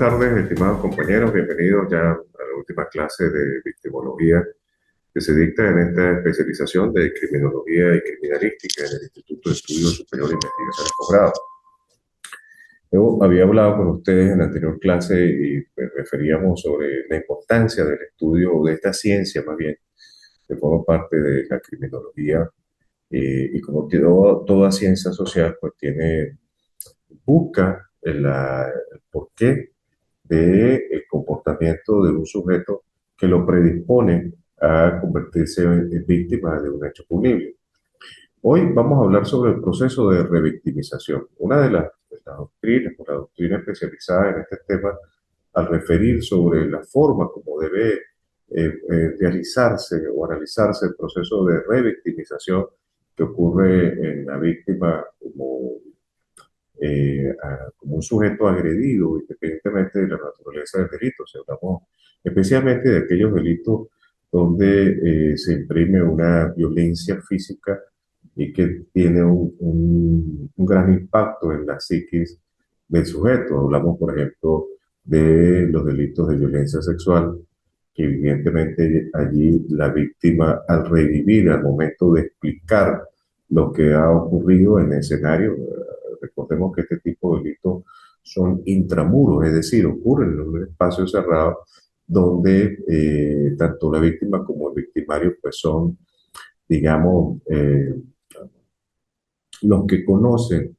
tardes, estimados compañeros. Bienvenidos ya a la última clase de victimología que se dicta en esta especialización de criminología y criminalística en el Instituto de Estudios Superiores e Investigaciones Posgrado. Yo había hablado con ustedes en la anterior clase y pues, referíamos sobre la importancia del estudio de esta ciencia, más bien, que forma parte de la criminología y como toda ciencia social, pues busca el porqué del comportamiento de un sujeto que lo predispone a convertirse en víctima de un hecho punible. Hoy vamos a hablar sobre el proceso de revictimización. Una de las doctrinas, la doctrina especializada en este tema, al referir sobre la forma como debe realizarse o analizarse el proceso de revictimización que ocurre en la víctima como un sujeto agredido, independientemente de la naturaleza del delito. O sea, hablamos especialmente de aquellos delitos donde se imprime una violencia física y que tiene un gran impacto en la psiquis del sujeto. Hablamos, por ejemplo, de los delitos de violencia sexual, que evidentemente allí la víctima, al revivir, al momento de explicar lo que ha ocurrido en el escenario, recordemos que este tipo de delitos son intramuros, es decir, ocurren en un espacio cerrado donde tanto la víctima como el victimario pues son, digamos, los que conocen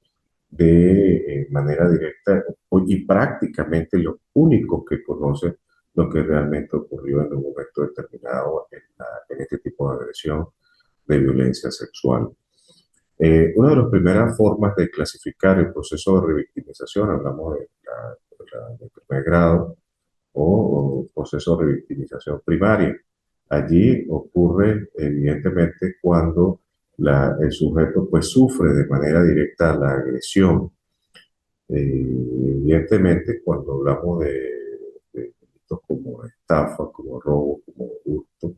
de manera directa y prácticamente los únicos que conocen lo que realmente ocurrió en un momento determinado en este tipo de agresión de violencia sexual. Una de las primeras formas de clasificar el proceso de revictimización, hablamos del primer grado o proceso de revictimización primaria. Allí ocurre evidentemente cuando el sujeto pues sufre de manera directa la agresión. Evidentemente cuando hablamos de delitos como estafa, como robo, como hurto,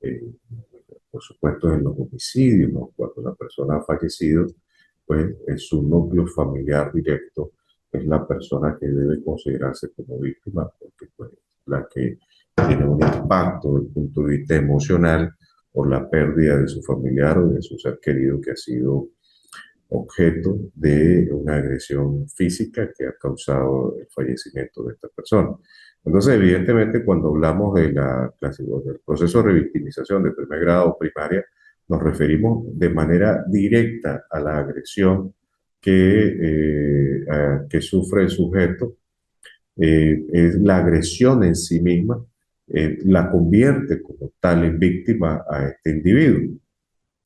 eh, por supuesto en los homicidios, ¿no? Cuando la persona ha fallecido, pues en su núcleo familiar directo es la persona que debe considerarse como víctima, porque pues la que tiene un impacto desde el punto de vista emocional por la pérdida de su familiar o de su ser querido que ha sido objeto de una agresión física que ha causado el fallecimiento de esta persona. Entonces, evidentemente, cuando hablamos del proceso de revictimización de primer grado o primaria, nos referimos de manera directa a la agresión que sufre el sujeto. Es la agresión en sí misma, la convierte como tal en víctima a este individuo.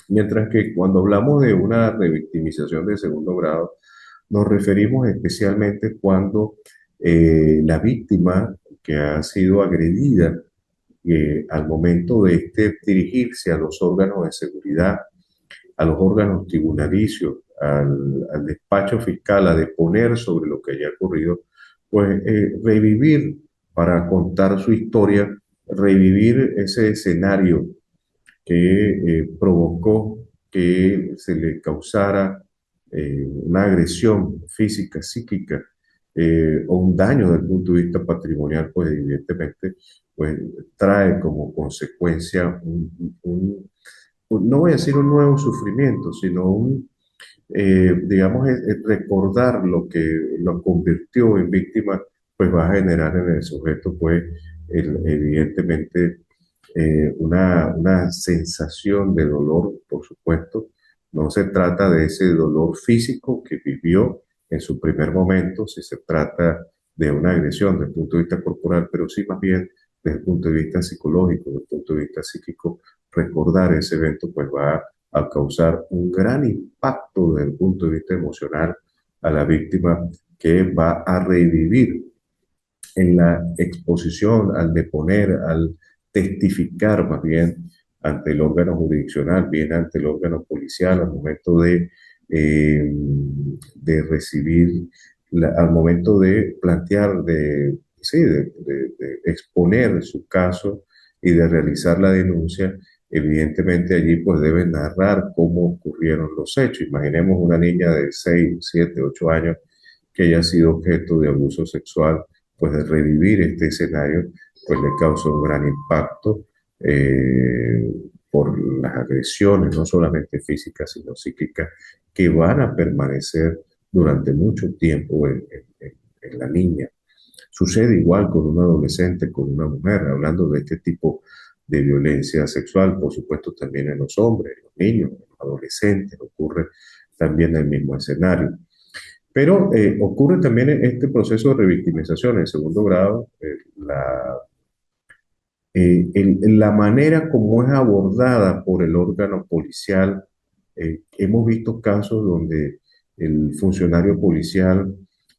Mientras que cuando hablamos de una revictimización de segundo grado, nos referimos especialmente cuando la víctima que ha sido agredida al momento de dirigirse a los órganos de seguridad, a los órganos tribunalicios, al despacho fiscal, a deponer sobre lo que haya ocurrido, pues revivir para contar su historia, revivir ese escenario que provocó que se le causara una agresión física, psíquica o un daño desde el punto de vista patrimonial, pues evidentemente pues, trae como consecuencia no voy a decir un nuevo sufrimiento, sino digamos, recordar lo que lo convirtió en víctima, pues va a generar en el sujeto, pues, evidentemente, una sensación de dolor, por supuesto. No se trata de ese dolor físico que vivió en su primer momento, si se trata de una agresión desde el punto de vista corporal, pero sí más bien desde el punto de vista psicológico, desde el punto de vista psíquico, recordar ese evento pues va a causar un gran impacto desde el punto de vista emocional a la víctima que va a revivir en la exposición, al deponer, al testificar más bien ante el órgano jurisdiccional, bien ante el órgano policial, al momento de recibir, al momento de plantear, sí, de exponer su caso y de realizar la denuncia. Evidentemente allí pues deben narrar cómo ocurrieron los hechos. Imaginemos una niña de 6, 7, 8 años que haya sido objeto de abuso sexual pues de revivir este escenario, pues le causa un gran impacto eh, por las agresiones, no solamente físicas, sino psíquicas, que van a permanecer durante mucho tiempo en la niña. Sucede igual con un adolescente, con una mujer, hablando de este tipo de violencia sexual, por supuesto también en los hombres, en los niños, en los adolescentes, ocurre también el mismo escenario. Pero ocurre también este proceso de revictimización en segundo grado, la manera como es abordada por el órgano policial. Hemos visto casos donde el funcionario policial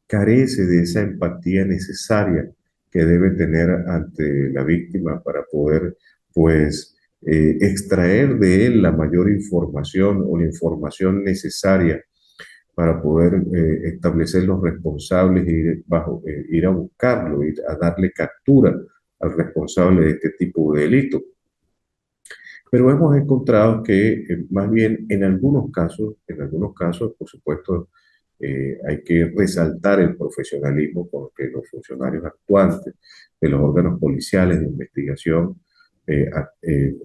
carece de esa empatía necesaria que debe tener ante la víctima para poder, pues, extraer de él la mayor información o la información necesaria para poder establecer los responsables e ir a buscarlo, ir a darle captura al responsable de este tipo de delito. Pero hemos encontrado que más bien en algunos casos, por supuesto, hay que resaltar el profesionalismo con que los funcionarios actuantes de los órganos policiales de investigación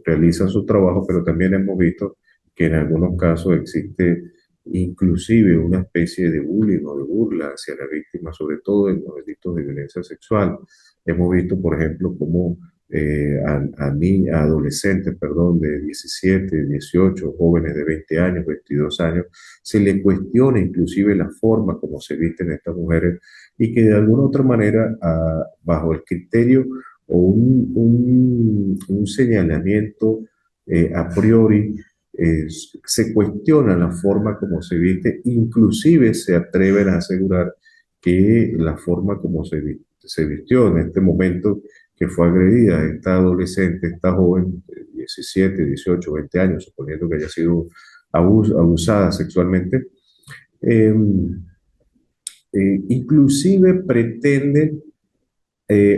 realizan su trabajo, pero también hemos visto que en algunos casos existe inclusive una especie de bullying o de burla hacia la víctima, sobre todo en los delitos de violencia sexual. Hemos visto, por ejemplo, cómo a adolescentes, perdón, de 17, 18, jóvenes de 20 años, 22 años, se les cuestiona inclusive la forma como se visten estas mujeres y que de alguna otra manera, bajo el criterio o un señalamiento a priori, se cuestiona la forma como se viste, inclusive se atreven a asegurar que la forma como se vistió en este momento que fue agredida, esta adolescente, esta joven de 17, 18, 20 años, suponiendo que haya sido abusada sexualmente, eh, inclusive pretenden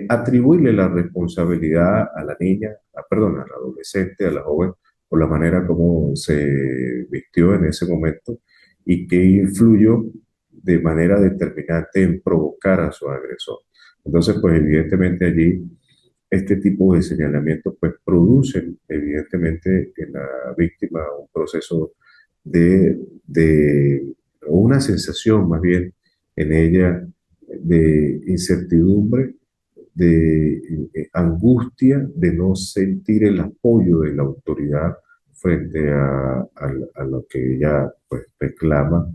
atribuirle la responsabilidad a la niña, perdón, a la adolescente, a la joven, por la manera como se vistió en ese momento y que influyó de manera determinante en provocar a su agresor. Entonces, pues evidentemente allí este tipo de señalamientos pues producen evidentemente en la víctima un proceso de o una sensación más bien en ella de incertidumbre, de angustia, de no sentir el apoyo de la autoridad frente a lo que ella pues reclama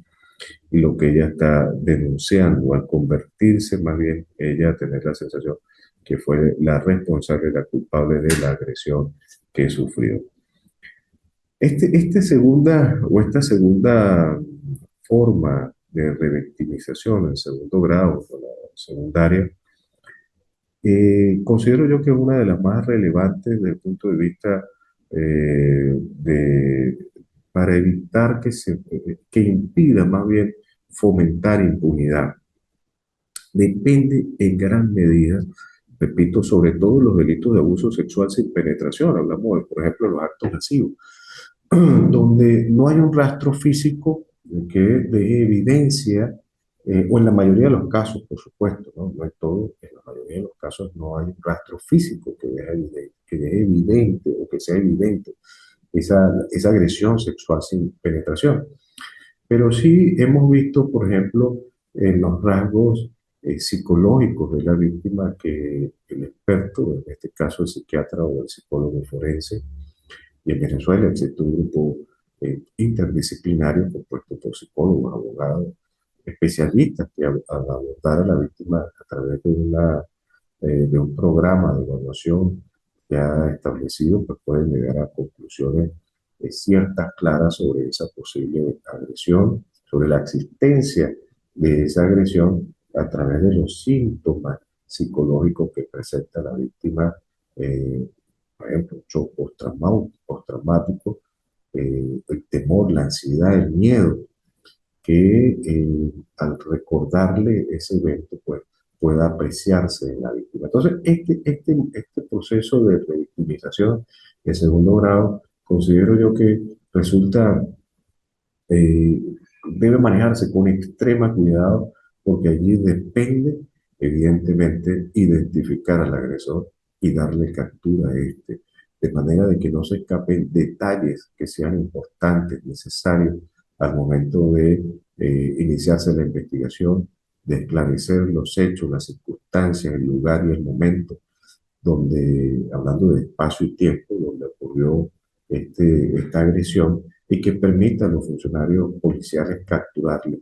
y lo que ella está denunciando, al convertirse más bien ella a tener la sensación que fue la responsable, la culpable de la agresión que sufrió. Esta segunda forma de revictimización en segundo grado, o la secundaria, considero yo que es una de las más relevantes desde el punto de vista para evitar que impida más bien fomentar impunidad. Depende en gran medida, repito, sobre todo los delitos de abuso sexual sin penetración. Hablamos, por ejemplo, de los actos lascivos, donde no hay un rastro físico que deje evidencia, o en la mayoría de los casos, por supuesto, ¿no? No en todo, en la mayoría de los casos no hay un rastro físico que deje evidente o que sea evidente esa agresión sexual sin penetración. Pero sí hemos visto, por ejemplo, en los rasgos psicológicos de la víctima que el experto, en este caso el psiquiatra o el psicólogo forense, y en Venezuela existe un grupo interdisciplinario compuesto por psicólogos, abogados, especialistas que al abordar a la víctima a través de un programa de evaluación ya establecido, pues pueden llegar a conclusiones ciertas, claras sobre esa posible agresión, sobre la existencia de esa agresión a través de los síntomas psicológicos que presenta la víctima, por ejemplo, shock postraumático, el temor, la ansiedad, el miedo, que al recordarle ese evento, pues pueda apreciarse en la víctima. Entonces, este proceso de revictimización de segundo grado, considero yo que resulta, debe manejarse con extrema cuidado, porque allí depende evidentemente identificar al agresor y darle captura a este, de manera de que no se escapen detalles que sean importantes, necesarios al momento de iniciarse la investigación, de esclarecer los hechos, las circunstancias, el lugar y el momento donde, hablando de espacio y tiempo, donde ocurrió esta agresión y que permita a los funcionarios policiales capturarlo.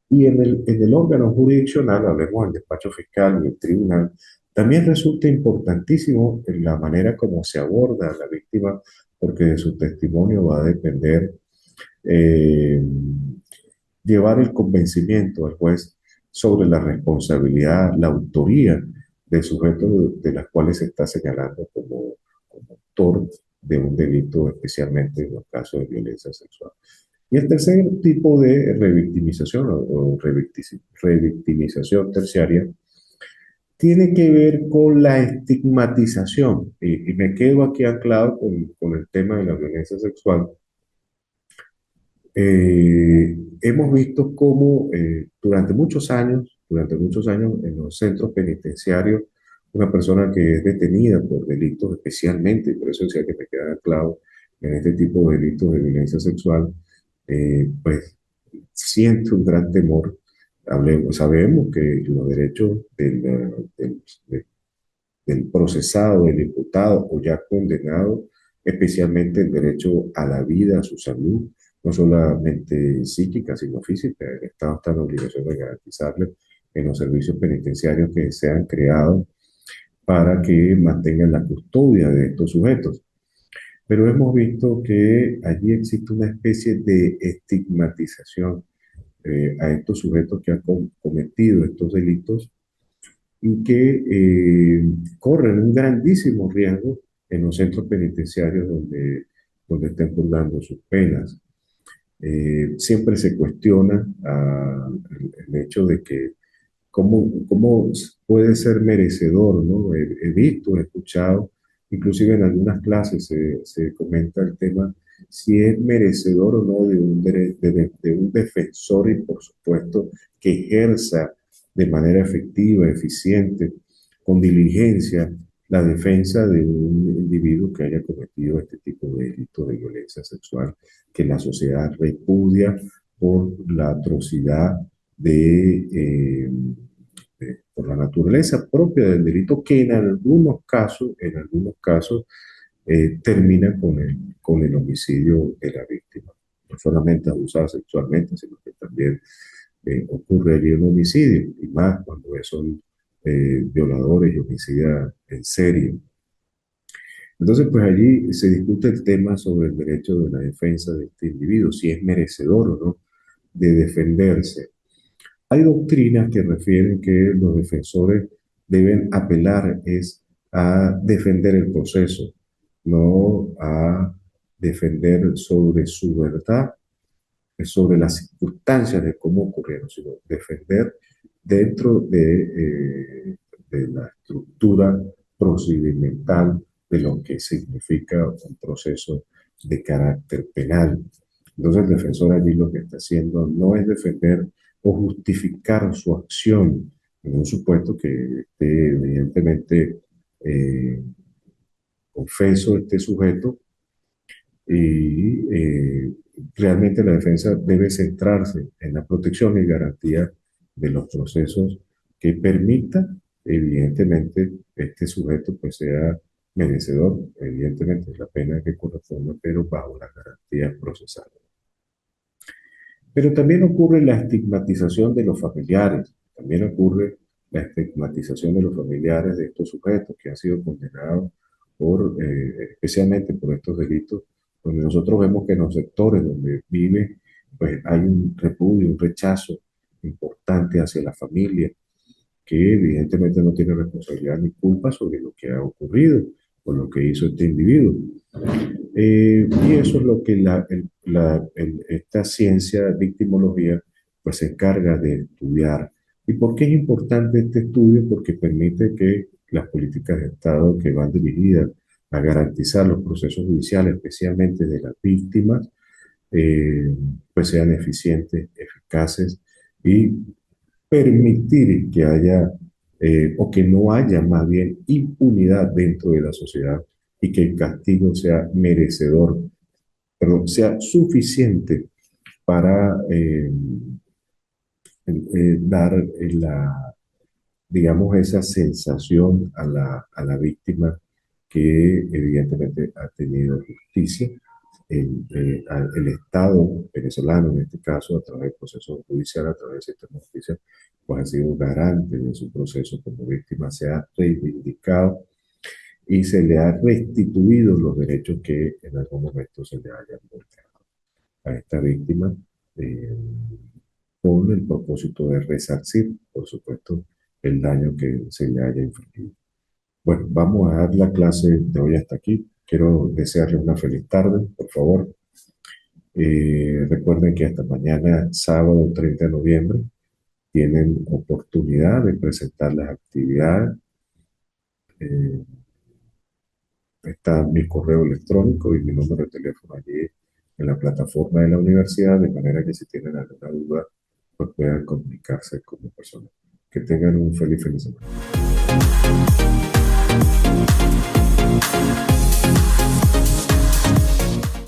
Y en el órgano jurisdiccional, hablemos del despacho fiscal y el tribunal, también resulta importantísimo en la manera como se aborda a la víctima, porque de su testimonio va a depender eh, llevar el convencimiento al juez sobre la responsabilidad, la autoría del sujeto de las cuales se está señalando como autor de un delito, especialmente en los casos de violencia sexual. Y el tercer tipo de revictimización o revictimización terciaria tiene que ver con la estigmatización. Y me quedo aquí anclado con el tema de la violencia sexual. Hemos visto cómo durante muchos años en los centros penitenciarios, una persona que es detenida por delitos especialmente, y por eso decía que me queda claro en este tipo de delitos de violencia sexual, pues siente un gran temor. Sabemos que los derechos del, del procesado, del imputado o ya condenado, especialmente el derecho a la vida, a su salud, no solamente psíquica, sino física. El Estado está en la obligación de garantizarle en los servicios penitenciarios que sean creados para que mantengan la custodia de estos sujetos. Pero hemos visto que allí existe una especie de estigmatización a estos sujetos que han cometido estos delitos y que corren un grandísimo riesgo en los centros penitenciarios donde estén purgando sus penas. Siempre se cuestiona el hecho de que cómo puede ser merecedor, ¿no? He visto, he escuchado, inclusive en algunas clases se comenta el tema si es merecedor o no de un defensor y por supuesto que ejerza de manera efectiva, eficiente, con diligencia, la defensa de un individuo que haya cometido este tipo de delitos de violencia sexual que la sociedad repudia por la atrocidad por la naturaleza propia del delito que en algunos casos termina con el homicidio de la víctima. No solamente abusada sexualmente, sino que también ocurre allí un homicidio, y más cuando son violadores y homicidas en serie. Entonces, pues allí se discute el tema sobre el derecho de la defensa de este individuo, si es merecedor o no de defenderse. Hay doctrinas que refieren que los defensores deben apelar es a defender el proceso, no a defender sobre su verdad, sobre las circunstancias de cómo ocurrieron, sino defender dentro de la estructura procedimental de lo que significa un proceso de carácter penal. Entonces el defensor allí lo que está haciendo no es defender o justificar su acción en un supuesto que esté evidentemente confeso este sujeto y realmente la defensa debe centrarse en la protección y garantía de los procesos que permita, evidentemente, este sujeto pues sea merecedor, evidentemente, de la pena que corresponda, pero bajo las garantías procesales. Pero también ocurre la estigmatización de los familiares, también ocurre la estigmatización de los familiares de estos sujetos que han sido condenados especialmente por estos delitos, donde nosotros vemos que en los sectores donde vive, pues hay un repudio, un rechazo importante hacia la familia, que evidentemente no tiene responsabilidad ni culpa sobre lo que ha ocurrido o lo que hizo este individuo. Y eso es lo que esta ciencia, victimología, pues se encarga de estudiar. ¿Y por qué es importante este estudio? Porque permite que las políticas de Estado que van dirigidas a garantizar los procesos judiciales, especialmente de las víctimas, pues sean eficientes, eficaces y permitir que haya o que no haya más bien impunidad dentro de la sociedad y que el castigo sea merecedor, perdón, sea suficiente para dar digamos, esa sensación a la víctima que evidentemente ha tenido justicia. El Estado venezolano, en este caso, a través del proceso judicial, a través del sistema de justicia, pues ha sido garante de su proceso como víctima, se ha reivindicado y se le ha restituido los derechos que en algún momento se le hayan vulnerado a esta víctima, eh, con el propósito de resarcir, por supuesto, el daño que se le haya infligido. Bueno, vamos a dar la clase de hoy hasta aquí. Quiero desearles una feliz tarde, por favor. Recuerden que hasta mañana, sábado 30 de noviembre, tienen oportunidad de presentar las actividades. Eh, Está mi correo electrónico y mi número de teléfono allí en la plataforma de la universidad, de manera que si tienen alguna duda, pues puedan comunicarse con mi persona. Que tengan un feliz fin de semana.